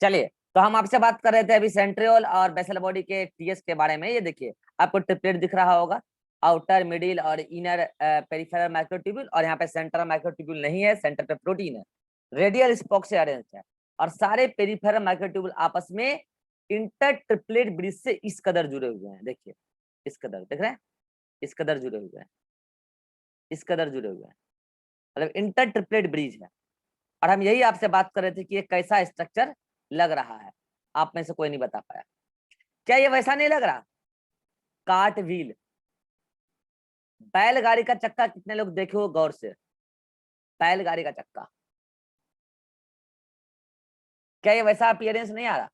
चलिए, तो हम आपसे बात कर रहे थे अभी सेंट्रियोल और बेसल बॉडी के टीएस के बारे में। ये देखिए आपको ट्रिपलेट दिख रहा होगा, आउटर, मिडिल और इनर पेरिफेरल माइक्रोट्यूब्यूल, और यहाँ पे सेंट्रल माइक्रोट्यूब्यूल नहीं है, सेंटर पे प्रोटीन है, रेडियल स्पोक से अरेंज है, और सारे पेरिफेरल माइक्रोट्यूब्यूल आपस में इंटर ट्रिपलेट ब्रिज से इस कदर जुड़े हुए हैं। देखिए इस कदर, देख रहे हैं, इस कदर जुड़े हुए हैं, इस कदर जुड़े हुए हैं, मतलब इंटर ट्रिपलेट ब्रिज है। और हम यही आपसे बात कर रहे थे कि ये कैसा स्ट्रक्चर लग रहा है, आप में से कोई नहीं बता पाया। क्या ये वैसा नहीं लग रहा? काट व्हील, बैलगाड़ी का चक्का कितने लोग देखे हो गौर से? बैलगाड़ी का चक्का, क्या ये वैसा अपीयरेंस नहीं आ रहा?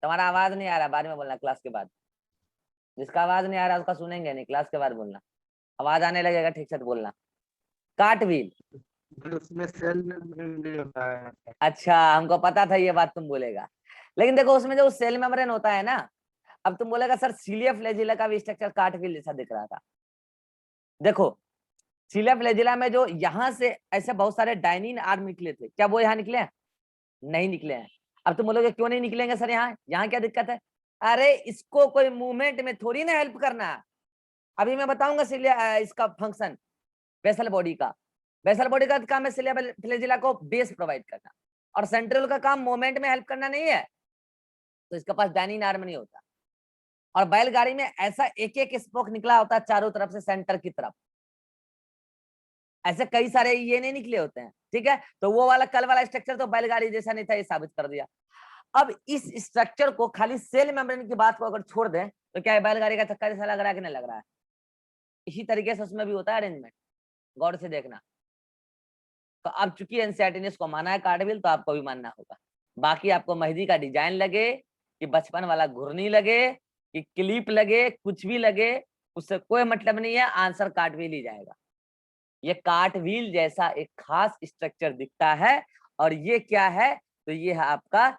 तुम्हारा आवाज नहीं आ रहा, बाद में बोलना क्लास के बाद। जिसका आवाज नहीं आ रहा उसका सुनेंगे नहीं, क्लास के बाद बोलना, आवाज आने लगेगा ठीक से तो बोलना। काट व्हील, उसमें सेल मेम्ब्रेन भी होता है। अच्छा हमको पता था ये बात तुम बोलेगा, लेकिन देखो उसमें जो सेल मेम्ब्रेन होता है ना, अब तुम बोलेगा सर सीलिया फ्लैजिला का भी स्ट्रक्चर काट व्हील जैसा दिख रहा था। देखो सीलिया फ्लैजिला में जो यहाँ से ऐसे बहुत सारे डाइनिन आर्म निकले थे, क्या वो यहाँ निकले हैं? नहीं निकले हैं। अब तुम बोलोगे क्यों नहीं निकलेंगे सर, यहाँ क्या दिक्कत है? अरे इसको कोई मूवमेंट में थोड़ी ना हेल्प करना है। अभी मैं बताऊंगा सिलिया इसका फंक्शन, वेसल बॉडी का। वेसल बॉडी का काम है सिलिया फ्लैजिला को बेस प्रोवाइड करना, और सेंट्रल का काम मूवमेंट में हेल्प करना नहीं है, तो इसके पास डाइनिन आर्म नहीं होता। और बैलगाड़ी में ऐसा एक एक स्पोक निकला होता है चारों तरफ से सेंटर की तरफ, ऐसे कई सारे ये नहीं निकले होते हैं, ठीक है। तो वो वाला कल वाला स्ट्रक्चर तो बैलगाड़ी जैसा नहीं था, ये साबित कर दिया। अब इस स्ट्रक्चर को खाली सेल मेम्ब्रेन की बात को अगर छोड़ दें तो क्या है, बैलगाड़ी का चक्का जैसा लग रहा है कि नहीं लग रहा है? इसी तरीके से उसमें भी होता है अरेंजमेंट, गौर से देखना। तो अब चूंकि एनसीईआरटी ने इसको माना है कार्डविल, तो आपको भी मानना होगा। बाकी आपको मेहंदी का डिजाइन लगे कि बचपन वाला घुर्नी लगे कि क्लिप लगे, कुछ भी लगे, उससे कोई मतलब नहीं है, आंसर कार्डविल ही जाएगा। ये कार्टव्हील जैसा एक खास स्ट्रक्चर दिखता है, और ये क्या है, तो ये है आपका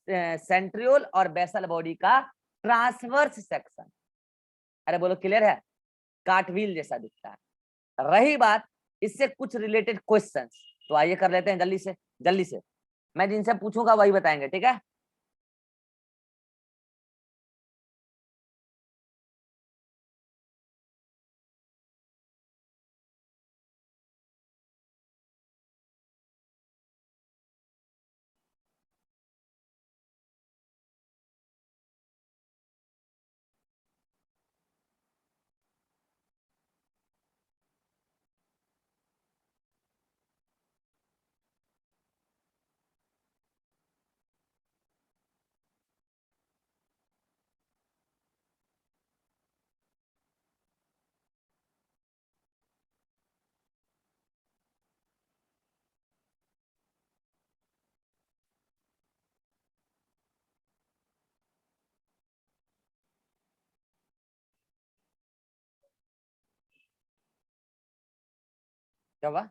सेंट्रियोल और बेसल बॉडी का ट्रांसवर्स सेक्शन। अरे बोलो क्लियर है? कार्टव्हील जैसा दिखता है। रही बात इससे कुछ रिलेटेड क्वेश्चंस, तो आइए कर लेते हैं जल्दी से, जल्दी से। मैं जिनसे पूछूंगा वही बताएंगे, ठीक है? क्या हुआ?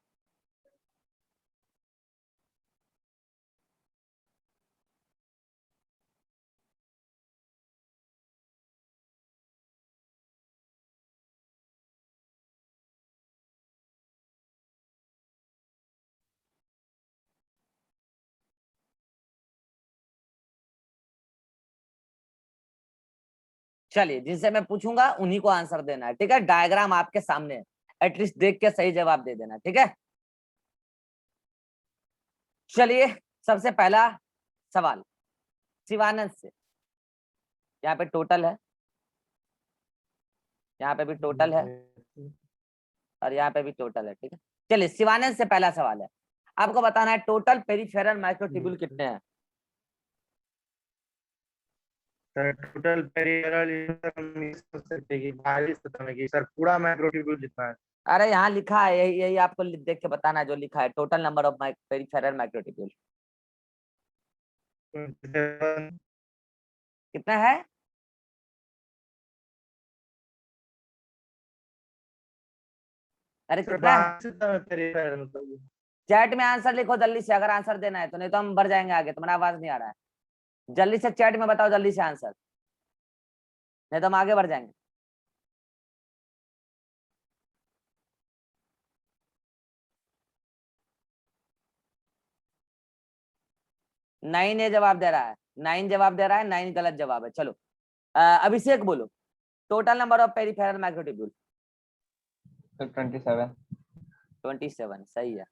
चलिए जिनसे मैं पूछूंगा उन्हीं को आंसर देना है, ठीक है? डायग्राम आपके सामने है, एटलीस्ट देख के सही जवाब दे देना, ठीक है? चलिए सबसे पहला सवाल शिवानंद से। यहाँ पे टोटल है, यहाँ पे भी टोटल है, और यहाँ पे भी टोटल है, ठीक है? चलिए शिवानंद से पहला सवाल है, आपको बताना है टोटल पेरिफेरल माइक्रोट्यूब्यूल कितने हैं? टोटल पेरिफेरल सर पूरा माइक्रोट्यूब्यूल जितना है। अरे यहाँ लिखा है, यही यही आपको देख के बताना है, जो लिखा है total number of peripheral microtubule कितना है? अरे कितना है? चैट में आंसर लिखो जल्दी से, अगर आंसर देना है तो, नहीं तो हम बढ़ जाएंगे आगे, तुम्हारा आवाज नहीं आ रहा है। जल्दी से चैट में बताओ जल्दी से आंसर, नहीं तो हम आगे बढ़ जाएंगे। 9 ये जवाब दे रहा है, 9 जवाब दे रहा है, 9 गलत जवाब है। चलो अभिषेक बोलो, total number of peripheral microtubule. 27। 27 सही है।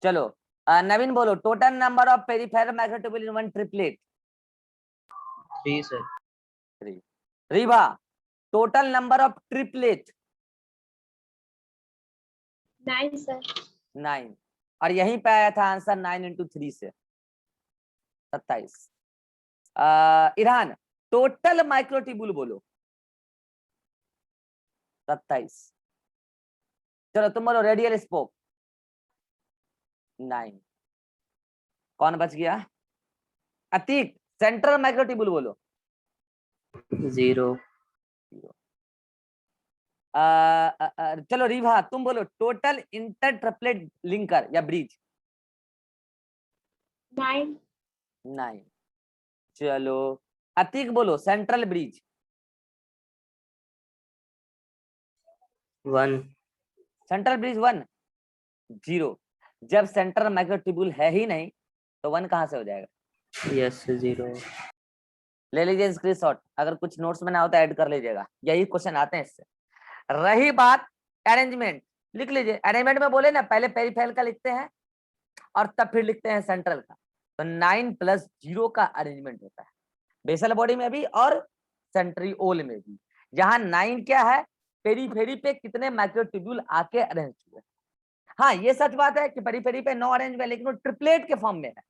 चलो नवीन बोलो, total number of peripheral microtubule in one triplet. 3 sir. 3। Rewa, total number of triplet. 9 sir. 9। और यहीं पे आया था आंसर 9 into 3 से 27। इरहान, टोटल माइक्रोट्यूब्यूल बोलो। 27। चलो तुम बोलो रेडियल स्पोक। 9। कौन बच गया? अतीक, सेंट्रल माइक्रोट्यूब्यूल बोलो। 0। चलो रीवा तुम बोलो, टोटल इंटर ट्रिपलेट लिंकर या ब्रिज। 9। 9। चलो अतीक बोलो, सेंट्रल ब्रिज। 1। Central bridge 1। 0। जब सेंट्रल माइक्रोट्यूब्यूल है ही नहीं तो 1 कहां से हो जाएगा? यस 0। ले लीजिए स्क्रीनशॉट, अगर कुछ नोट्स में ना हो तो ऐड कर लीजिएगा, यही क्वेश्चन आते हैं इससे। रही बात अरेंजमेंट, लिख लीजिए। अरेंजमेंट में बोले ना, पहले पेरिफेरल का लिखते हैं और तब फिर लिखते हैं सेंट्रल का। तो 9 + 0 का अरेंजमेंट होता है बेसल बॉडी में भी और सेंट्रियोल में भी। जहां 9 क्या है, पेरीफेरी पे कितने माइक्रोट्यूब्यूल आके अरेंज हुए। हाँ ये सच बात है कि पेरीफेरी पे 9 अरेंज हुए, लेकिन वो ट्रिपलेट के फॉर्म में है,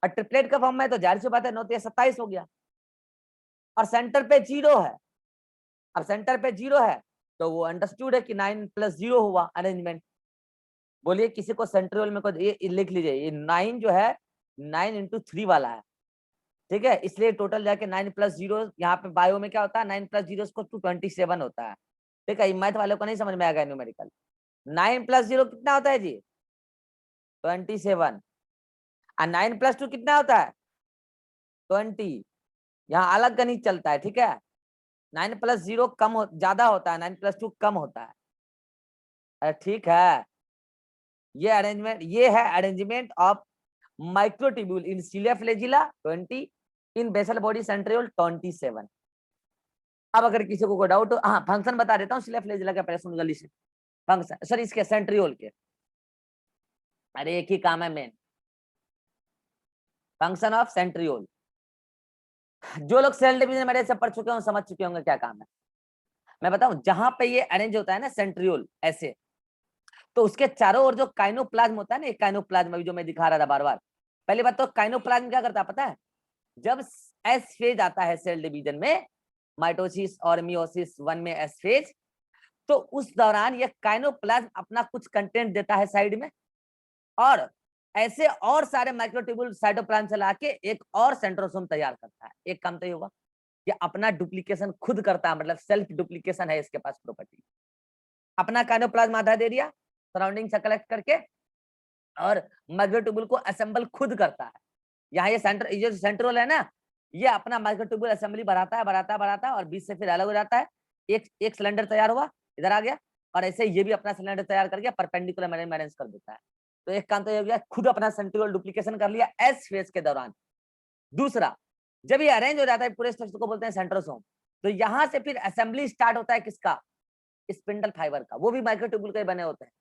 और ट्रिपलेट के फॉर्म में तो जाहिर सी बात है 9 × 27 हो गया, और सेंटर पे 0 है। अब सेंटर पे 0 है तो वो अंडरस्टूड है कि 9 + 0 हुआ अरेंजमेंट। बोलिए किसी को सेंट्रियोल में, ये लिख लीजिए, ये 9 जो है 9 × 3 वाला है, ठीक है, इसलिए टोटल जाके 9 + 0, यहाँ पे बायो में क्या होता है, 9 + 0 को 27 होता है, ठीक है। मैथ वालों को नहीं समझ में आएगा न्यूमेरिकल। 9 + 0 कितना होता है जी? 27। और 9 + 2 कितना होता है? 20। यहाँ अलग गणित चलता है, ठीक है। 9 + 0 ज्यादा होता है, 9 + 2 कम होता है। अरे ठीक है, ये है arrangement of microtubule in cilia flagella 20, in basal body centriole 27। अब अगर किसी को कोई डाउट हो, हाँ फंक्शन बता देता हूँ सिलिया फ्लैजिला का, पहले सुन जल्दी से। फंक्शन सर इसके सेंट्रियोल के, अरे एक ही काम है मेन, फंक्शन ऑफ सेंट्रियोल। जो लोग सेल डिवीजन मेरे से पढ़ चुके हों समझ चुके होंगे क्या काम है। मैं बताऊं, जहां पे ये अरेंज होता है ना सेंट्रियोल ऐसे, तो उसके चारों ओर जो काइनोप्लाज्म होता है ना, काइनोप्लाज्म अभी जो मैं दिखा रहा था बार बार। पहली बात तो काइनोप्लाज्म क्या करता है पता है? जब एस फेज आता है सेल डिवीजन में, माइटोसिस और मियोसिस 1 में एस फेज, तो उस दौरान ये काइनोप्लाज्म अपना कुछ कंटेंट देता है साइड में, और ऐसे और सारे माइक्रोट्यूब्यूल साइटोप्लाज्म से लाके एक और सेंट्रोसोम तैयार करता है। एक काम तो ये होगा कि अपना डुप्लीकेशन खुद करता है, मतलब सेल्फ डुप्लीकेशन है इसके पास प्रॉपर्टी। अपना काइनोप्लाज्म आधा दे दिया सराउंडिंग से कलेक्ट करके, और माइक्रोट्यूब्यूल को असेंबल खुद करता है। यहाँ ये सेंट्रोल है ना, ये अपना माइक्रोट्यूब्यूल असेंबली बढ़ाता है और बीच से फिर अलग हो जाता है। एक सिलेंडर तैयार हुआ, इधर आ गया, और ऐसे ये भी अपना सिलेंडर तैयार करके परपेंडिकुलर अरेंज कर देता है। तो एक काम तो ये हो गया, खुद अपना सेंट्रियोल डुप्लीकेशन कर लिया एस फेज के दौरान। दूसरा, जब ये अरेंज हो जाता है पूरे स्ट्रक्चर को बोलते हैं सेंट्रोसोम, तो यहाँ से फिर असेंबली स्टार्ट होता है किसका? स्पिंडल फाइबर का, वो भी माइक्रोट्यूब्यूल के बने होते हैं,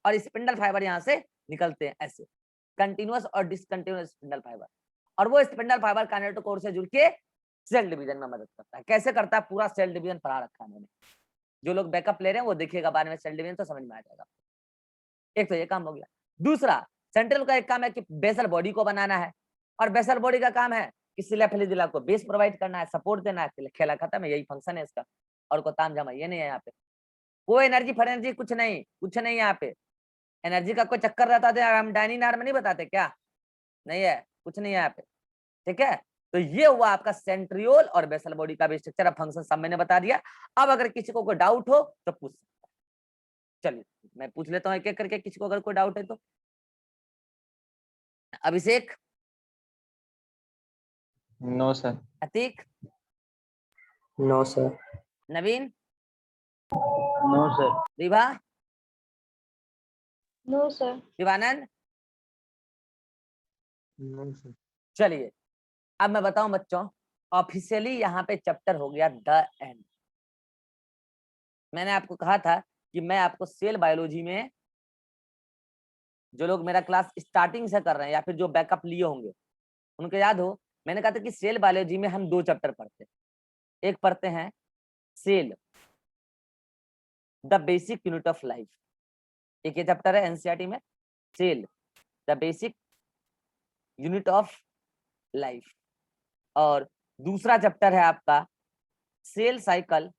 और स्पिंडल फाइबर यहाँ से निकलते हैं ऐसे, कंटिन्यूअस और डिसकंटिन्यूअस स्पिंडल फाइबर। और वो स्पिंडल फाइबर काइनेटोकोर से जुड़ के सेल डिवीजन में मदद करता है। कैसे करता है पूरा सेल डिवीजन पढ़ा रखा है मैंने, जो लोग बैकअप ले रहे हैं वो देखिएगा बाद में सेल डिवीजन तो समझ में आ जाएगा। एक तो ये काम हो गया। दूसरा, सेंट्रल का एक काम है कि बेसल बॉडी को बनाना है, और बेसल बॉडी का काम है कि सिलिया फ्लैजिला को बेस प्रोवाइड करना है, सपोर्ट देना है। खेला खत्म है, यही फंक्शन है इसका, और कोई ताम झामा ये नहीं है। यहाँ पे कोई एनर्जी फरेंजी कुछ नहीं यहाँ पे। एनर्जी का कोई चक्कर रहता था हम डायनीनार में नहीं बताते क्या? नहीं है, कुछ नहीं है यहाँ पे, ठीक है। तो ये हुआ आपका सेंट्रियोल और बेसल बॉडी का भी स्ट्रक्चर, अब फंक्शन सब मैंने बता दिया। अब अगर किसी को कोई डाउट हो तो पूछ सकता है। चलिए मैं पूछ लेता हूँ एक एक करके, किसी को अगर कोई डाउट है तो। Abhishek? No sir. Atiq? No sir. Naveen? No sir. Vibha? No sir. Shivanand? No sir. चलिए अब मैं बताऊं बच्चों, ऑफिशियली यहाँ पे चैप्टर हो गया द एंड। मैंने आपको कहा था कि मैं आपको सेल बायोलॉजी में, जो लोग मेरा क्लास स्टार्टिंग से कर रहे हैं या फिर जो बैकअप लिए होंगे उनको याद हो, मैंने कहा था कि सेल बायोलॉजी में हम 2 चैप्टर पढ़ते हैं। एक पढ़ते हैं cell the basic unit of life, एक ये चैप्टर है एनसीईआरटी में, cell the basic unit of life. और दूसरा चैप्टर है आपका cell cycle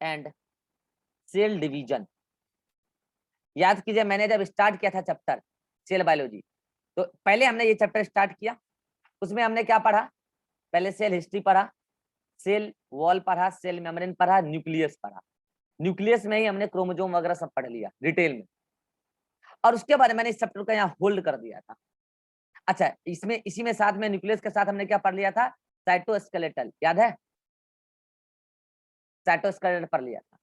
and cell division. याद कीजिए, मैंने जब स्टार्ट किया था चैप्टर सेल बायोलॉजी, तो पहले हमने ये चैप्टर स्टार्ट किया, उसमें हमने क्या पढ़ा, पहले सेल हिस्ट्री पढ़ा, सेल वॉल पढ़ा, सेल मेम्ब्रेन पढ़ा, न्यूक्लियस पढ़ा। न्यूक्लियस में ही हमने क्रोमोसोम वगैरह सब पढ़ लिया डिटेल में, और उसके बाद मैंने इस चैप्टर को यहाँ होल्ड कर दिया था। अच्छा, इसमें इसी में साथ में न्यूक्लियस के साथ हमने क्या पढ़ लिया था, साइटोस्केलेटल, याद है, साइटोस्केलेटल पढ़ लिया था,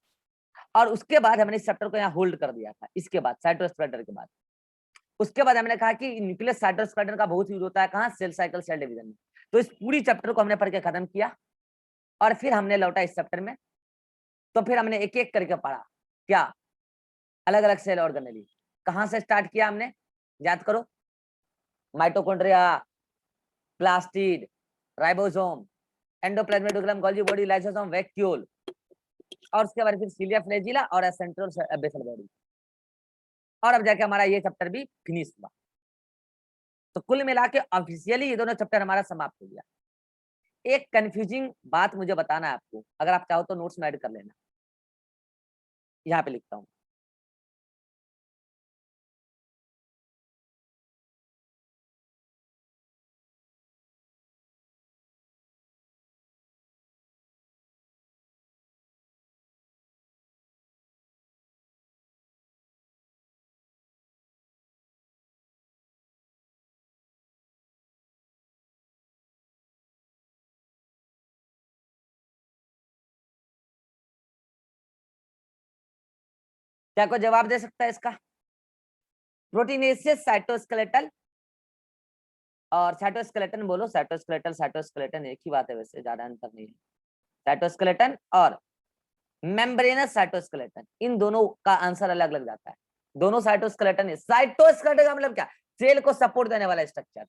और उसके बाद हमने इस चैप्टर को यहाँ होल्ड कर दिया था। इसके बाद साइटोस्केलेटल के बाद, उसके बाद हमने कहा कि न्यूक्लियस साइटोस्केलेटन का बहुत यूज होता है कहाँ, सेल साइकिल सेल डिवीजन में। तो इस पूरी चैप्टर को हमने पढ़ के खत्म किया, और फिर हमने लौटा इस चैप्टर में, तो फिर हमने एक एक करके पढ़ा, क्या, अलग अलग सेल ऑर्गेनेली। कहाँ से स्टार्ट किया हमने, याद करो, mitochondria, plastid, ribosome, endoplasmic reticulum, Golgi body, lysosome, vacuole, और उसके बाद फिर सीलिया फ्लैजिला और सेंट्रल बेसल बॉडी, और अब जाके हमारा ये चैप्टर भी फिनिश हुआ। तो कुल मिला के ऑफिशियली ये दोनों चैप्टर हमारा समाप्त हो गया। एक कंफ्यूजिंग बात मुझे बताना है आपको, अगर आप चाहो तो नोट्स में ऐड कर लेना, यहाँ पे लिखता हूँ। क्या कोई जवाब दे सकता है इसका? प्रोटीनेसियस, साइटोस्केलेटल और साइटोस्केलेटन बोलो, साइटोस्केलेटल साइटोस्केलेटन एक ही बात है, वैसे ज्यादा अंतर नहीं है। साइटोस्केलेटन और मेम्ब्रेनस साइटोस्केलेटन, इन दोनों का आंसर अलग अलग जाता है। दोनों साइटोस्केलेटन है। साइटोस्केलेटन का मतलब क्या, सेल को सपोर्ट देने वाला स्ट्रक्चर।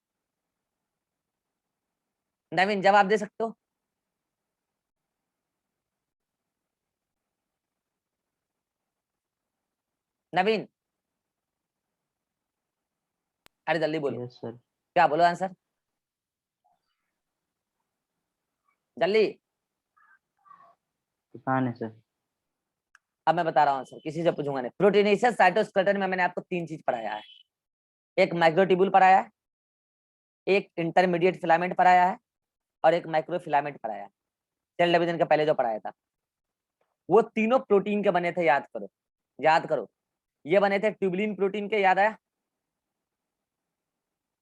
नवीन जवाब दे सकते हो? नवीन, अरे जल्दी बोलो, यस सर। क्या बोलो आंसर जल्दी। पता नहीं सर। अब मैं बता रहा हूँ आंसर, किसी से पूछूंगा नहीं। प्रोटीनेशियस साइटोस्केलेटन में मैंने आपको 3 चीज पढ़ाया है, एक माइक्रोट्यूब्यूल पढ़ाया है, एक इंटरमीडिएट फिलामेंट पढ़ाया है, और एक माइक्रोफिलामेंट पढ़ाया है। सेल डिवीजन का पहले जो पढ़ाया था, वो तीनों प्रोटीन के बने थे, याद करो, याद करो। ये बने थे ट्यूबुलिन प्रोटीन के, याद आया,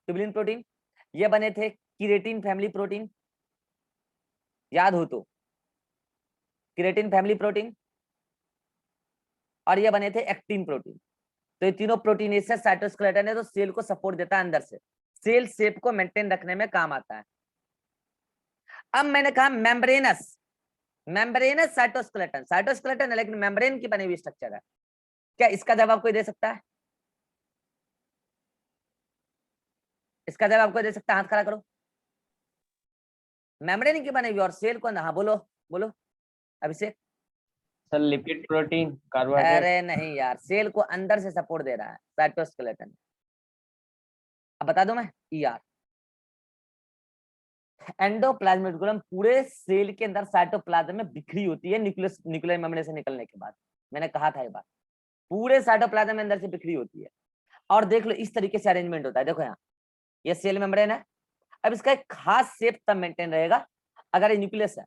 ट्यूबुलिन प्रोटीन। ये बने थे कीरेटिन फैमिली प्रोटीन, याद हो तो, कीरेटिन फैमिली प्रोटीन। और ये बने थे एक्टिन प्रोटीन। तो ये तीनों प्रोटीनेशियस साइटोस्केलेटन है, तो सेल को सपोर्ट देता है अंदर से, सेल शेप को मेंटेन रखने में काम आता है। अब मैंने कहा मेम्ब्रेनस, मेम्ब्रेनस साइटोस्केलेटन, साइटोस्केलेटन है लेकिन मेम्ब्रेन की बनी हुई स्ट्रक्चर है। क्या इसका जवाब कोई दे सकता है? इसका जवाब कोई दे सकता है? हाथ खड़ा करो। मेम्ब्रेन की बनी हुई और सेल को, हाँ बोलो बोलो Abhishek. Sir lipid protein, carbohydrate. अरे नहीं यार, सेल को अंदर से सपोर्ट दे रहा है साइटोस्केलेटन। अब बता दूं मैं, ईआर, एंडोप्लाज्मिक रेटिकुलम पूरे सेल के अंदर साइटोप्लाज्म में बिखरी होती है न्यूक्लियस, न्यूक्लियर मेम्ब्रेन से निकलने के बाद। मैंने कहा था ये बात, पूरे साइटोप्लाज्म में अंदर से बिखरी होती है। और देख लो इस तरीके से अरेंजमेंट होता है, देखो यहाँ ये सेल मेम्ब्रेन है। अब इसका एक खास शेप तब मेंटेन रहेगा अगर ये न्यूक्लियस है,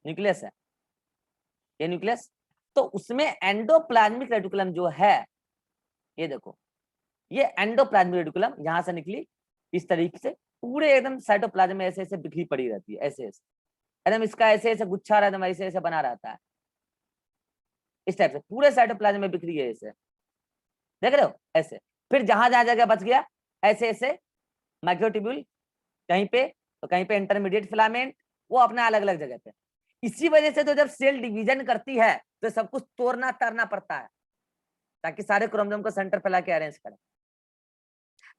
न्यूक्लियस है, ये न्यूक्लियस, तो उसमें एंडोप्लाज्मिक रेटिकुलम जो है, ये देखो, ये एंडोप्लाज्मिक रेटिकुलम यहां से निकली इस तरीके से, पूरे एकदम साइटोप्लाज्म में ऐसे ऐसे बिखरी पड़ी रहती है, ऐसे ऐसे एकदम, इसका ऐसे ऐसे गुच्छा एकदम ऐसे ऐसे बना रहता है, इस टाइप से पूरे साइटोप्लाज्म में बिखरी है ऐसे, देख रहे हो ऐसे। फिर जहां जहां जगह बच गया ऐसे ऐसे माइक्रोट्यूब्यूल कहीं पे, तो कहीं पे इंटरमीडिएट फिलामेंट, वो अपना अलग अलग जगह पे। इसी वजह से तो जब सेल डिवीजन करती है तो सब कुछ तोड़ना तारना पड़ता है ताकि सारे क्रोमोसोम को सेंटर फैला के अरेंज करें।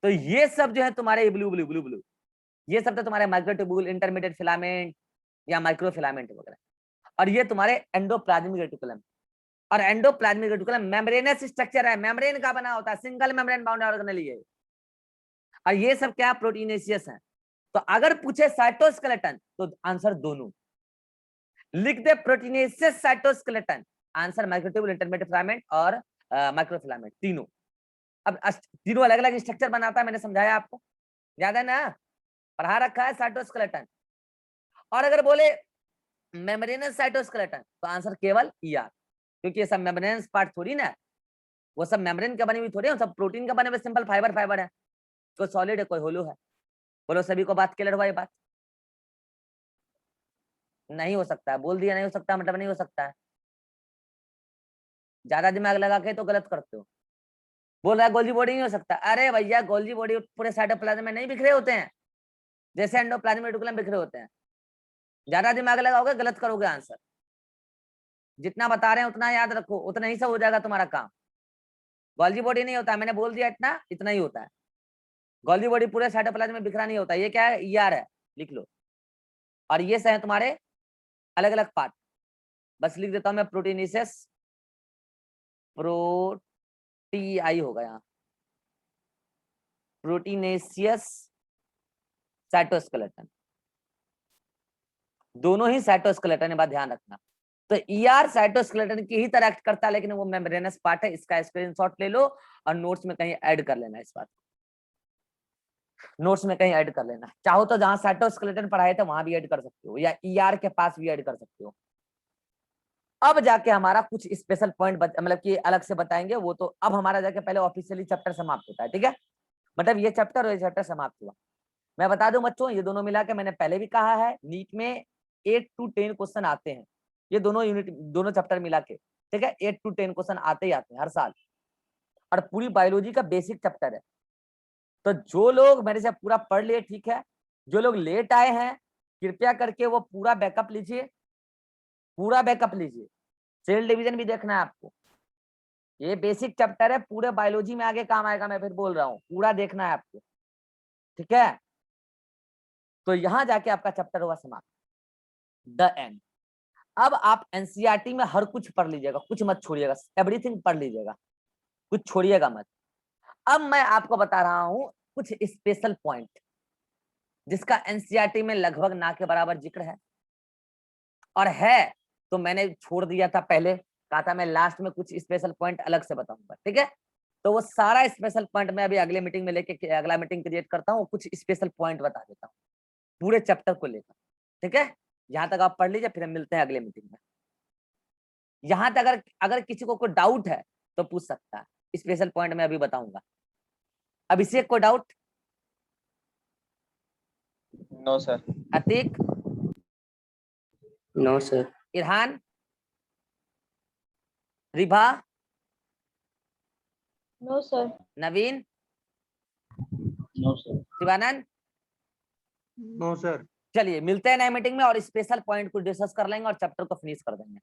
तो ये सब जो है तुम्हारे ब्लू ब्लू ब्लू ब्लू, ये सब तो तुम्हारे माइक्रोट्यूब्यूल, इंटरमीडिएट फिलामेंट या माइक्रोफिलामेंट वगैरह। और ये तुम्हारे एंडोप्लाज्मिक रेटिकुलम, और एंडोप्लाज्मिक रेटिकुलम मेम्ब्रेनस स्ट्रक्चर है, मेम्ब्रेन का बना होता है, सिंगल मेम्ब्रेन बाउंड ऑर्गेनेल ये। और ये सब क्या प्रोटीनेशियस है। तो अगर पूछे साइटोस्केलेटन तो आंसर दोनों लिख दे, proteinaceous cytoskeleton, answer microtubule, intermediate filament और माइक्रोफिलामेंट तीनों। अब तीनों अलग अलग स्ट्रक्चर बनाता है, मैंने समझाया आपको, याद है ना, पढ़ा रखा है साइटोस्केलेटन। और अगर बोले मेम्ब्रेनस साइटोस्केलेटन तो आंसर केवल ईआर, क्योंकि ये सब मेम्ब्रेनस पार्ट थोड़ी ना है, वो सब मेम्ब्रेन का बने हुई थोड़ी है, सब प्रोटीन का बने हुए सिंपल फाइबर है, कोई सॉलिड है कोई होलो है। बोलो सभी को बात क्लियर हुआ? ये बात नहीं हो सकता है, बोल दिया नहीं हो सकता मतलब नहीं हो सकता है, ज्यादा दिमाग लगा के तो गलत करते हो। बोल रहा है गोल्जी बॉडी नहीं हो सकता, अरे भैया गोल्जी बॉडी पूरे साइटोप्लाज्म में नहीं बिखरे होते हैं जैसे एंडोप्लाज्मिक रेटिकुलम बिखरे होते हैं। ज्यादा दिमाग लगाओगे गलत करोगे आंसर। जितना बता रहे हैं उतना याद रखो, उतना ही सब हो जाएगा तुम्हारा काम। गोल्जी बॉडी नहीं होता, मैंने बोल दिया इतना, इतना ही होता है। गोल्जी बॉडी पूरे साइटोप्लाज्म में बिखरा नहीं होता। ये क्या है? ईआर है, लिख लो। और ये है तुम्हारे अलग अलग पार्ट, बस लिख देता हूं मैं, प्रोटीनेशियस, प्रोटीआई होगा यहाँ, प्रोटीनेशियस साइटोस्केलेटन, दोनों ही साइटोस्केलेटन है, बात ध्यान रखना। तो ईआर साइटोस्केलेटन की ही तरह एक्ट करता है, लेकिन वो मेम्ब्रेनस पार्ट है। इसका स्क्रीनशॉट ले लो और नोट्स में कहीं ऐड कर लेना, इस बात नोट्स में कहीं ऐड कर लेना। चाहो तो जहां साइटोस्केलेटन पढ़ाए थे वहां भी ऐड कर सकते हो, या ईआर के पास भी ऐड कर सकते हो। अब जाके हमारा कुछ स्पेशल पॉइंट मतलब कि अलग से बताएंगे वो, तो अब हमारा जाके पहले ऑफिशियली चैप्टर समाप्त होता है, ठीक है, मतलब ये चैप्टर और ये चैप्टर समाप्त हुआ। मैं बता दूं बच्चों, ये दोनों मिला के, मैंने पहले भी कहा है, नीट में 8 to 10 क्वेश्चन आते हैं, ये दोनों यूनिट, दोनों चैप्टर मिला के, ठीक है, 8 to 10 क्वेश्चन आते ही आते हैं हर साल। और पूरी बायोलॉजी का बेसिक चैप्टर है। तो जो लोग मेरे से पूरा पढ़ लिए ठीक है, जो लोग लेट आए हैं कृपया करके वो पूरा बैकअप लीजिए, पूरा बैकअप लीजिए। सेल डिवीजन भी देखना है आपको, ये बेसिक चैप्टर है, पूरे बायोलॉजी में आगे काम आएगा, मैं फिर बोल रहा हूँ, पूरा देखना है आपको, ठीक है। तो यहां जाके आपका चैप्टर हुआ समाप्त, द एंड। अब आप एनसीईआरटी में हर कुछ पढ़ लीजिएगा, कुछ मत छोड़िएगा, एवरीथिंग पढ़ लीजिएगा, कुछ छोड़िएगा मत। अब मैं आपको बता रहा हूं कुछ स्पेशल पॉइंट जिसका एनसीईआरटी में लगभग ना के बराबर जिक्र है, और है तो मैंने छोड़ दिया था पहले, कहा था मैं लास्ट में कुछ स्पेशल पॉइंट अलग से बताऊंगा, ठीक है। तो वो सारा स्पेशल पॉइंट मैं अभी अगले मीटिंग में लेके, अगला मीटिंग क्रिएट करता हूँ, कुछ स्पेशल पॉइंट बता देता हूँ पूरे चैप्टर को लेकर, ठीक है। यहाँ तक आप पढ़ लीजिए, फिर हम मिलते हैं अगले मीटिंग में। यहाँ तक अगर अगर किसी को कोई डाउट है तो पूछ सकता है, स्पेशल पॉइंट में अभी बताऊंगा। अभिषेक को doubt? No sir. Atiq? No sir. Irhan? Ribha? No sir. Naveen? No sir. Shivanand? No sir. चलिए मिलते हैं नए मीटिंग में और स्पेशल पॉइंट को डिस्कस कर लेंगे और चैप्टर को फिनिश कर देंगे।